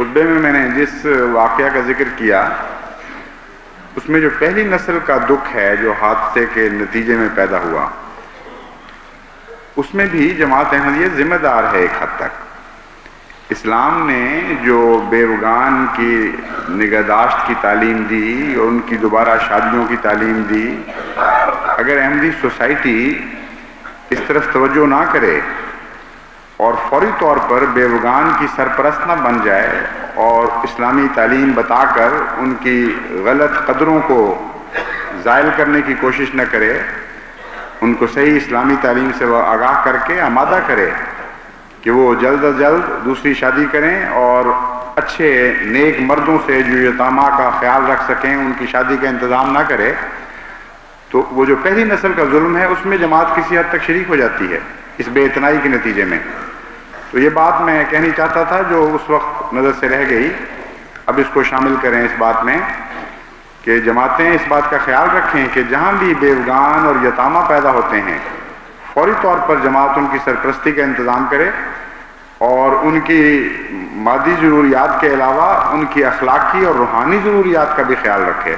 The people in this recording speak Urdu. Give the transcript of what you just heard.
خطبے میں نے جس واقعہ کا ذکر کیا اس میں جو پہلی نسل کا دکھ ہے جو حادثے کے نتیجے میں پیدا ہوا، اس میں بھی جماعت احمدیہ ذمہ دار ہے ایک حد تک۔ اسلام نے جو بیوگان کی نگہداشت کی تعلیم دی اور ان کی دوبارہ شادیوں کی تعلیم دی، اگر احمدی سوسائٹی اس طرف توجہ نہ کرے اور فوری طور پر بیوگان کی سرپرست نہ بن جائے اور اسلامی تعلیم بتا کر ان کی غلط قدروں کو زائل کرنے کی کوشش نہ کرے، ان کو صحیح اسلامی تعلیم سے وہ آگاہ کر کے آمادہ کرے کہ وہ جلد از جلد دوسری شادی کریں اور اچھے نیک مردوں سے جو یتامہ کا خیال رکھ سکیں ان کی شادی کا انتظام نہ کرے، تو وہ جو پہلی نسل کا ظلم ہے اس میں جماعت کسی حد تک شریک ہو جاتی ہے اس بے اتنائی کے نتیجے میں۔ تو یہ بات میں کہنی چاہتا تھا جو اس وقت نظر سے رہ گئی، اب اس کو شامل کریں اس بات میں کہ جماعتیں اس بات کا خیال رکھیں کہ جہاں بھی بیوگان اور یتامہ پیدا ہوتے ہیں فوری طور پر جماعت ان کی سرپرستی کا انتظام کرے اور ان کی مادی ضروریات کے علاوہ ان کی اخلاقی اور روحانی ضروریات کا بھی خیال رکھے۔